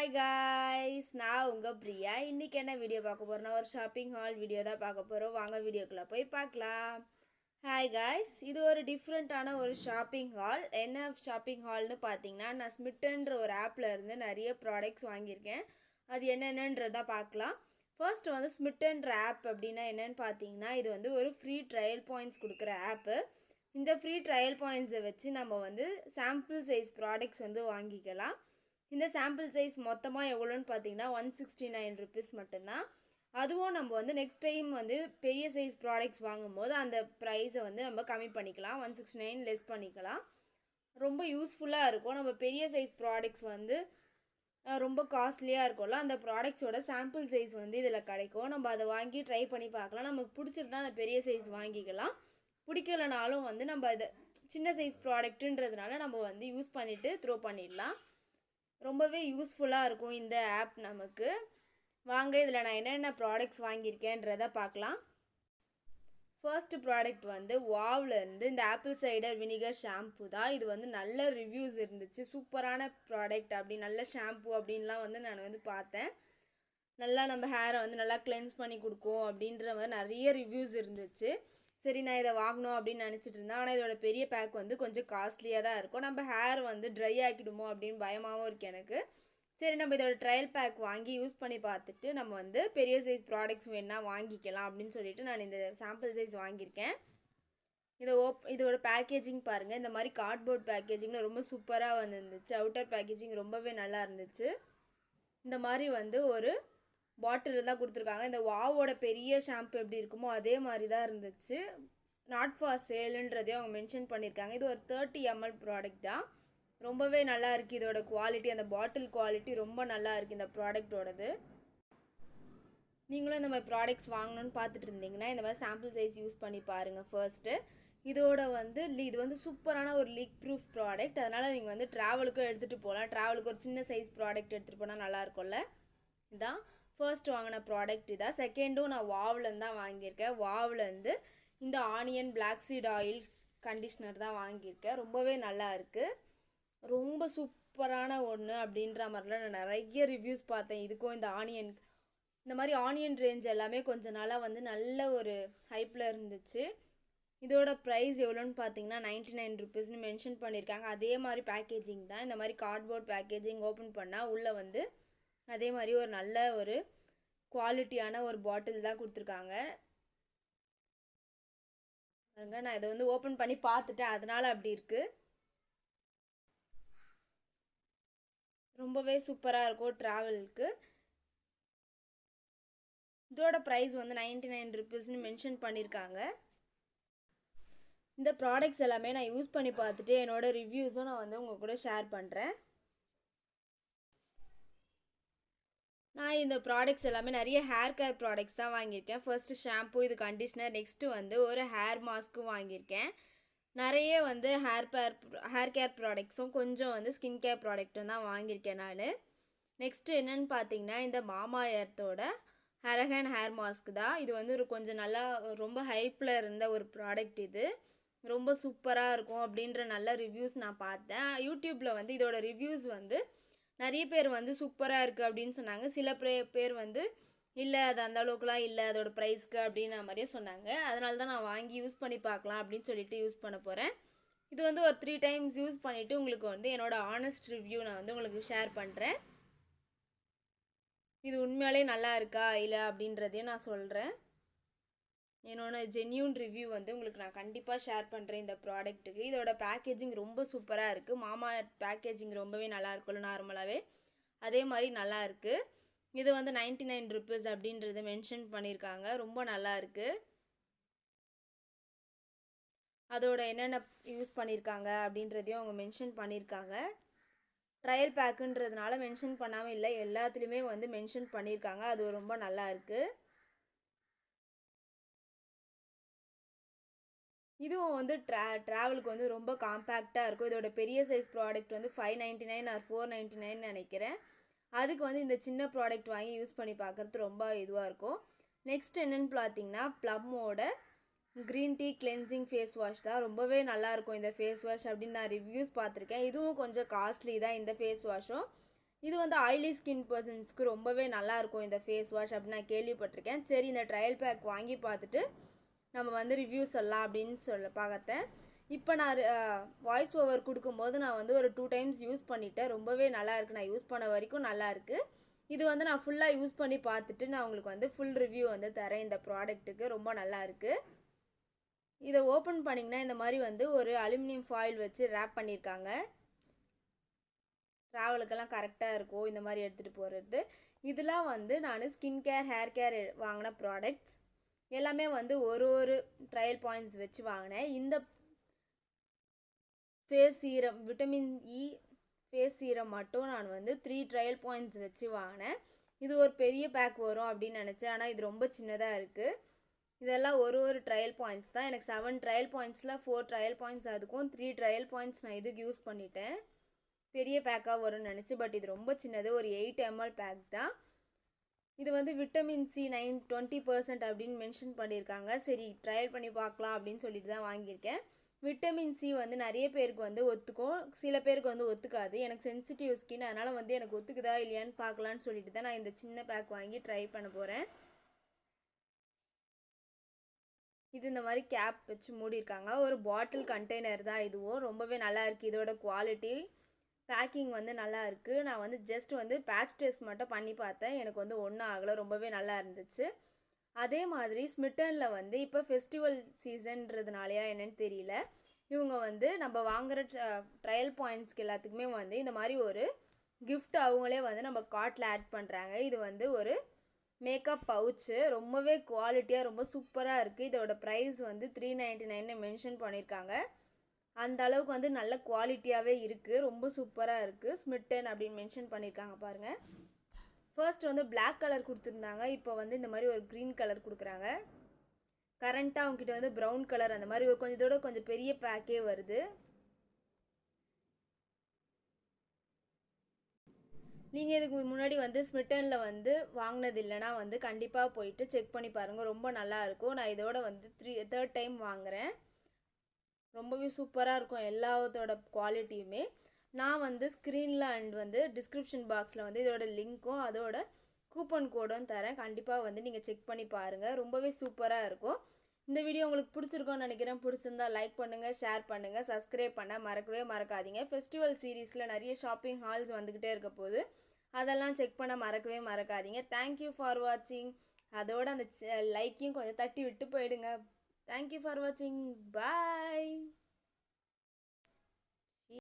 Hi guys, நான் உங்கள் பிரியா. இன்றைக்கி என்ன வீடியோ பார்க்க போகிறோன்னா ஒரு ஷாப்பிங் ஹால் வீடியோ தான் பார்க்க போகிறோம். வாங்க வீடியோக்குள்ளே போய் பார்க்கலாம். ஹாய் காய்ஸ், இது ஒரு டிஃப்ரெண்ட்டான ஒரு ஷாப்பிங் ஹால். என்ன ஷாப்பிங் ஹால்னு பார்த்தீங்கன்னா, நான் ஸ்மிட்டன்ற ஒரு ஆப்பில் இருந்து நிறைய ப்ராடக்ட்ஸ் வாங்கியிருக்கேன். அது என்னென்னன்றதை பார்க்கலாம். ஃபர்ஸ்ட் வந்து ஸ்மிட்டன்ற ஆப் அப்படின்னா என்னென்னு பார்த்தீங்கன்னா, இது வந்து ஒரு ஃப்ரீ ட்ரையல் பாயிண்ட்ஸ் கொடுக்குற ஆப்பு. இந்த ஃப்ரீ ட்ரையல் பாயிண்ட்ஸை வச்சு நம்ம வந்து சாம்பிள் சைஸ் ப்ராடக்ட்ஸ் வந்து வாங்கிக்கலாம். இந்த சாம்பிள் சைஸ் மொத்தமாக எவ்வளோன்னு பார்த்தீங்கன்னா 169 ருபீஸ் மட்டும்தான். அதுவும் நம்ம வந்து நெக்ஸ்ட் டைம் வந்து பெரிய சைஸ் ப்ராடக்ட்ஸ் வாங்கும்போது அந்த ப்ரைஸை வந்து நம்ம கம்மி பண்ணிக்கலாம், 169 லெஸ் பண்ணிக்கலாம். ரொம்ப யூஸ்ஃபுல்லாக இருக்கும். நம்ம பெரிய சைஸ் ப்ராடக்ட்ஸ் வந்து ரொம்ப காஸ்ட்லியாக இருக்கும்ல, அந்த ப்ராடக்ட்ஸோட சாம்பிள் சைஸ் வந்து இதில் கிடைக்கும். நம்ம அதை வாங்கி ட்ரை பண்ணி பார்க்கலாம். நமக்கு பிடிச்சிருந்தா அந்த பெரிய சைஸ் வாங்கிக்கலாம். பிடிக்கலனாலும் வந்து நம்ம இதை சின்ன சைஸ் ப்ராடக்ட்டுன்றதுனால நம்ம வந்து யூஸ் பண்ணிவிட்டு த்ரோ பண்ணிடலாம். ரொம்பவே யூஸ்ஃபுல்லாக இருக்கும் இந்த ஆப் நமக்கு. வாங்க இதில் நான் என்னென்ன ப்ராடக்ட்ஸ் வாங்கியிருக்கேன்றதை பார்க்கலாம். ஃபர்ஸ்ட் ப்ராடக்ட் வந்து வாவ்லேருந்து இந்த ஆப்பிள் சைடர் வினிகர் ஷாம்பு தான். இது வந்து நல்ல ரிவ்யூஸ் இருந்துச்சு. சூப்பரான ப்ராடக்ட், அப்படி நல்ல ஷாம்பு அப்படின்லாம் வந்து நான் வந்து பார்த்தேன். நல்லா நம்ம ஹேரை வந்து நல்லா கிளென்ஸ் பண்ணி கொடுக்கும் அப்படின்ற மாதிரி நிறைய ரிவ்யூஸ் இருந்துச்சு. சரி, நான் இதை வாங்கணும் அப்படின்னு நினச்சிட்டு இருந்தேன். ஆனால் இதோட பெரிய பேக் வந்து கொஞ்சம் காஸ்ட்லியாக தான் இருக்கும். நம்ம ஹேர் வந்து ட்ரை ஆக்கிடுமோ அப்படின்னு பயமாகவும் இருக்குது எனக்கு. சரி, நம்ம இதோட ட்ரையல் பேக் வாங்கி யூஸ் பண்ணி பார்த்துட்டு நம்ம வந்து பெரிய சைஸ் ப்ராடக்ட்ஸ் வேணா வாங்கிக்கலாம் அப்படின்னு சொல்லிட்டு நான் இந்த சாம்பிள் சைஸ் வாங்கியிருக்கேன். இதோட பேக்கேஜிங் பாருங்கள். இந்த மாதிரி கார்ட்போர்ட் பேக்கேஜிங்கில் ரொம்ப சூப்பராக வந்துருந்துச்சு. அவுட்டர் பேக்கேஜிங் ரொம்பவே நல்லா இருந்துச்சு. இந்த மாதிரி வந்து ஒரு பாட்டில் தான் கொடுத்துருக்காங்க. இந்த வாவோட பெரிய ஷாம்பு எப்படி இருக்குமோ அதே மாதிரி தான் இருந்துச்சு. நாட் ஃபார் சேலுன்றதையும் அவங்க மென்ஷன் பண்ணியிருக்காங்க. இது ஒரு 30 ml ப்ராடக்ட் தான். ரொம்பவே நல்லா இருக்குது இதோட குவாலிட்டி. அந்த பாட்டில் குவாலிட்டி ரொம்ப நல்லா இருக்குது இந்த ப்ராடக்டோடது. நீங்களும் இந்த மாதிரி ப்ராடக்ட்ஸ் வாங்கணும்னு பார்த்துட்டு இருந்தீங்கன்னா இந்த மாதிரி சாம்பிள் சைஸ் யூஸ் பண்ணி பாருங்கள் ஃபர்ஸ்ட்டு. இது வந்து சூப்பரான ஒரு லீக் ப்ரூஃப் ப்ராடக்ட். அதனால் நீங்கள் வந்து ட்ராவலுக்கும் எடுத்துகிட்டு போகலாம். ட்ராவலுக்கு ஒரு சின்ன சைஸ் ப்ராடக்ட் எடுத்துகிட்டு போனால் நல்லாயிருக்கும்ல. இதான் ஃபர்ஸ்ட் வாங்கின ப்ராடக்ட் இதான். செகண்டும் நான் வாவ்லேருந்து தான் வாங்கியிருக்கேன். வாவ்லேருந்து இந்த onion black seed oil conditioner தான் வாங்கியிருக்கேன். ரொம்பவே நல்லா இருக்குது. ரொம்ப சூப்பரான ஒன்று அப்படின்ற மாதிரிலாம் நான் நிறைய ரிவ்யூஸ் பார்த்தேன். இதுக்கும் இந்த மாதிரி ஆனியன் ரேஞ்ச் எல்லாமே கொஞ்ச நாளாக வந்து நல்ல ஒரு ஹைப்பில் இருந்துச்சு. இதோட ப்ரைஸ் எவ்வளோன்னு பார்த்தீங்கன்னா 99 ருபீஸ்னு மென்ஷன் பண்ணியிருக்காங்க. அதே மாதிரி பேக்கேஜிங் தான். இந்த மாதிரி கார்ட்போர்ட் பேக்கேஜிங் ஓப்பன் பண்ணால் உள்ளே வந்து அதே மாதிரி ஒரு நல்ல ஒரு குவாலிட்டியான ஒரு பாட்டில் தான் கொடுத்துருக்காங்க. நான் இதை வந்து ஓப்பன் பண்ணி பார்த்துட்டேன், அதனால அப்படி இருக்குது. ரொம்பவே சூப்பராக இருக்கும் ட்ராவலுக்கு. இதோட ப்ரைஸ் வந்து 99 ருபீஸ்னு மென்ஷன் பண்ணியிருக்காங்க. இந்த ப்ராடக்ட்ஸ் எல்லாமே நான் யூஸ் பண்ணி பார்த்துட்டு என்னோட ரிவ்யூஸும் நான் வந்து உங்கள் கூட ஷேர் பண்ணுறேன். நான் இந்த ப்ராடக்ட்ஸ் எல்லாமே நிறைய ஹேர் கேர் ப்ராடக்ட்ஸ் தான் வாங்கியிருக்கேன். ஃபர்ஸ்ட்டு ஷாம்பு, இது கண்டிஷ்னர், நெக்ஸ்ட்டு வந்து ஒரு ஹேர் மாஸ்க்கும் வாங்கியிருக்கேன். நிறைய வந்து ஹேர் கேர் ப்ராடக்ட்ஸும் கொஞ்சம் வந்து ஸ்கின் கேர் ப்ராடக்ட்டும் தான் வாங்கியிருக்கேன் நான். நெக்ஸ்ட்டு என்னென்னு பார்த்தீங்கன்னா இந்த மாமா எர்த்தோட ஹரகன் ஹேர் மாஸ்க் தான். இது வந்து கொஞ்சம் நல்லா ரொம்ப ஹைப்பில் இருந்த ஒரு ப்ராடக்ட். இது ரொம்ப சூப்பராக இருக்கும் அப்படின்ற நல்ல ரிவ்யூஸ் நான் பார்த்தேன். யூடியூப்பில் வந்து இதோட ரிவ்யூஸ் வந்து நிறைய பேர் வந்து சூப்பராக இருக்குது அப்படின்னு சொன்னாங்க. சில பேர் வந்து இல்லை அது அந்த அளவுக்குலாம் இல்லை அதோட ப்ரைஸ்க்கு அப்படின்ற மாதிரியே சொன்னாங்க. அதனால தான் நான் வாங்கி யூஸ் பண்ணி பார்க்கலாம் அப்படின்னு சொல்லிட்டு யூஸ் பண்ண போகிறேன். இது வந்து ஒரு 3 டைம்ஸ் யூஸ் பண்ணிவிட்டு உங்களுக்கு வந்து என்னோடய ஆனஸ்ட் ரிவ்யூ நான் வந்து உங்களுக்கு ஷேர் பண்ணுறேன். இது உண்மையாலே நல்லா இருக்கா இல்லை அப்படின்றதையும் நான் சொல்கிறேன். என்னோட ஜென்யூன் ரிவ்யூ வந்து உங்களுக்கு நான் கண்டிப்பாக ஷேர் பண்ணுறேன் இந்த ப்ராடக்ட்டுக்கு. இதோட பேக்கேஜிங் ரொம்ப சூப்பராக இருக்குது. மாமா பேக்கேஜிங் ரொம்பவே நல்லா இருக்கும்ல நார்மலாகவே, அதே மாதிரி நல்லா இருக்குது. இது வந்து 99 ருபீஸ் அப்படின்றத மென்ஷன் பண்ணியிருக்காங்க. ரொம்ப நல்லா இருக்குது. அதோட என்னென்ன யூஸ் பண்ணியிருக்காங்க அப்படின்றதையும் அவங்க மென்ஷன் பண்ணியிருக்காங்க. ட்ரையல் பேக்குன்றதுனால மென்ஷன் பண்ணாமல் இல்லை, எல்லாத்துலேயுமே வந்து மென்ஷன் பண்ணியிருக்காங்க. அது ரொம்ப நல்லா இருக்குது. இதுவும் வந்து ட்ராவலுக்கு வந்து ரொம்ப காம்பேக்டாக இருக்கும். இதோட பெரிய சைஸ் ப்ராடக்ட் வந்து 599 ஆர் 499 நினைக்கிறேன். அதுக்கு வந்து இந்த சின்ன ப்ராடக்ட் வாங்கி யூஸ் பண்ணி பார்க்குறது ரொம்ப இதுவாக இருக்கும். நெக்ஸ்ட் என்னென்னு பார்த்தீங்கன்னா ப்ளம்மோட green tea cleansing face wash தான். ரொம்பவே நல்லாயிருக்கும் இந்த ஃபேஸ் வாஷ் அப்படின்னு நான் ரிவ்யூஸ் பார்த்துருக்கேன். இதுவும் கொஞ்சம் காஸ்ட்லி தான் இந்த ஃபேஸ் வாஷும். இது வந்து ஆயிலி ஸ்கின் பர்சன்ஸ்க்கு ரொம்பவே நல்லாயிருக்கும் இந்த ஃபேஸ் வாஷ் அப்படின்னு நான் கேள்விப்பட்டிருக்கேன். சரி, இந்த ட்ரையல் பேக் வாங்கி பார்த்துட்டு நம்ம வந்து ரிவ்யூ சொல்லலாம் அப்படின்னு பார்த்தேன். இப்போ நான் வாய்ஸ் ஓவர் கொடுக்கும்போது நான் வந்து ஒரு 2 டைம்ஸ் யூஸ் பண்ணிட்டேன். ரொம்பவே நல்லா இருக்குது. நான் யூஸ் பண்ண வரைக்கும் நல்லா இருக்குது. இது வந்து நான் ஃபுல்லாக யூஸ் பண்ணி பார்த்துட்டு நான் உங்களுக்கு வந்து ஃபுல் ரிவ்யூ வந்து தரேன். இந்த ப்ராடக்ட்டுக்கு ரொம்ப நல்லா இருக்குது. இதை ஓப்பன் பண்ணிங்கன்னா இந்த மாதிரி வந்து ஒரு அலுமினியம் ஃபாயில் வச்சு ரேப் பண்ணியிருக்காங்க. ட்ராவலுக்கெல்லாம் கரெக்டாக இருக்கும் இந்த மாதிரி எடுத்துகிட்டு போகிறது. இதெல்லாம் வந்து நான் ஸ்கின் கேர் ஹேர் கேர் வாங்கின ப்ராடக்ட்ஸ் எல்லாமே வந்து ஒரு ட்ரையல் பாயிண்ட்ஸ் வச்சு வாங்கினேன். இந்த face serum vitamin E face serum மட்டும் நான் வந்து 3 ட்ரையல் பாயிண்ட்ஸ் வச்சு வாங்கினேன். இது ஒரு பெரிய பேக் வரும் அப்படின்னு நினச்சேன். ஆனால் இது ரொம்ப சின்னதாக இருக்குது. இதெல்லாம் ஒரு ட்ரையல் பாயிண்ட்ஸ் தான். எனக்கு 7 ட்ரையல் பாயிண்ட்ஸில் 4 ட்ரையல் பாயிண்ட்ஸ் அதுக்கும் 3 ட்ரையல் பாயிண்ட்ஸ் நான் இதுக்கு யூஸ் பண்ணிட்டேன். பெரிய பேக்காக வரும்னு நினச்சி, பட் இது ரொம்ப சின்னது. ஒரு 8 ml பேக் தான். இது வந்து விட்டமின் சி 20% அப்படின்னு மென்ஷன் பண்ணியிருக்காங்க. சரி, ட்ரையல் பண்ணி பார்க்கலாம் அப்படின்னு சொல்லிட்டு தான் வாங்கியிருக்கேன். விட்டமின் சி வந்து நிறைய பேருக்கு வந்து ஒத்துக்கும், சில பேருக்கு வந்து ஒத்துக்காது. எனக்கு சென்சிட்டிவ் ஸ்கின், அதனால் வந்து எனக்கு ஒத்துக்குதா இல்லையான்னு பார்க்கலான்னு சொல்லிட்டு தான் நான் இந்த சின்ன பேக் வாங்கி ட்ரை பண்ண போகிறேன். இது இந்த மாதிரி கேப் வச்சு மூடியிருக்காங்க. ஒரு பாட்டில் கண்டெய்னர் தான் இதுவும். ரொம்பவே நல்லா இருக்குது. இதோட குவாலிட்டி பேக்கிங் வந்து நல்லா இருக்குது. நான் வந்து ஜஸ்ட் வந்து பேட்ச் டெஸ்ட் மட்டும் பண்ணி பார்த்தேன். எனக்கு வந்து ஒன்றும் ஆகலை. ரொம்பவே நல்லா இருந்துச்சு. அதே மாதிரி ஸ்மிட்டனில் வந்து இப்போ ஃபெஸ்டிவல் சீசன்றதுனாலையா என்னன்னு தெரியல, இவங்க வந்து நம்ம வாங்குகிற ட்ரையல் பாயிண்ட்ஸ்க்கு எல்லாத்துக்குமே வந்து இந்த மாதிரி ஒரு கிஃப்ட் அவங்களே வந்து நம்ம கார்ட்டில் ஆட் பண்ணுறாங்க. இது வந்து ஒரு மேக்கப் பவுச்சு. ரொம்பவே குவாலிட்டியாக ரொம்ப சூப்பராக இருக்குது. இதோட ப்ரைஸ் வந்து 399 மென்ஷன் பண்ணியிருக்காங்க. அந்த அளவுக்கு வந்து நல்ல குவாலிட்டியாகவே இருக்குது. ரொம்ப சூப்பராக இருக்குது. ஸ்மிட்டன் அப்படின்னு மென்ஷன் பண்ணியிருக்காங்க பாருங்கள். ஃபர்ஸ்ட் வந்து பிளாக் கலர் கொடுத்துருந்தாங்க. இப்போ வந்து இந்த மாதிரி ஒரு க்ரீன் கலர் கொடுக்குறாங்க. கரண்ட்டாக அவங்ககிட்ட வந்து ப்ரௌன் கலர் அந்த மாதிரி கொஞ்சம் இதோட கொஞ்சம் பெரிய பேக்கே வருது. நீங்கள் இதுக்கு முன்னாடி வந்து ஸ்மிட்டனில் வந்து வாங்கினது இல்லைனா வந்து கண்டிப்பாக போயிட்டு செக் பண்ணி பாருங்கள். ரொம்ப நல்லாயிருக்கும். நான் இதோட வந்து 3rd டைம் வாங்குகிறேன். ரொம்பவே சூப்பராக இருக்கும் எல்லாத்தோட குவாலிட்டியுமே. நான் வந்து ஸ்க்ரீனில் அண்ட் வந்து டிஸ்கிரிப்ஷன் பாக்ஸில் வந்து இதோட லிங்க்கும் அதோட கூப்பன் கோடும் தரேன். கண்டிப்பாக வந்து நீங்கள் செக் பண்ணி பாருங்கள். ரொம்பவே சூப்பராக இருக்கும். இந்த வீடியோ உங்களுக்கு பிடிச்சிருக்கோன்னு நினைக்கிறேன். பிடிச்சிருந்தா லைக் பண்ணுங்கள், ஷேர் பண்ணுங்கள், சப்ஸ்கிரைப் பண்ண மறக்கவே மறக்காதீங்க. ஃபெஸ்டிவல் சீரீஸில் நிறைய ஷாப்பிங் ஹால்ஸ் வந்துக்கிட்டே இருக்க போது அதெல்லாம் செக் பண்ண மறக்கவே மறக்காதீங்க. தேங்க்யூ ஃபார் வாட்சிங். அதோட அந்த லைக்கையும் கொஞ்சம் தட்டி விட்டு போயிடுங்க. தேங்க்யூ ஃபார் வாட்சிங். பாய்.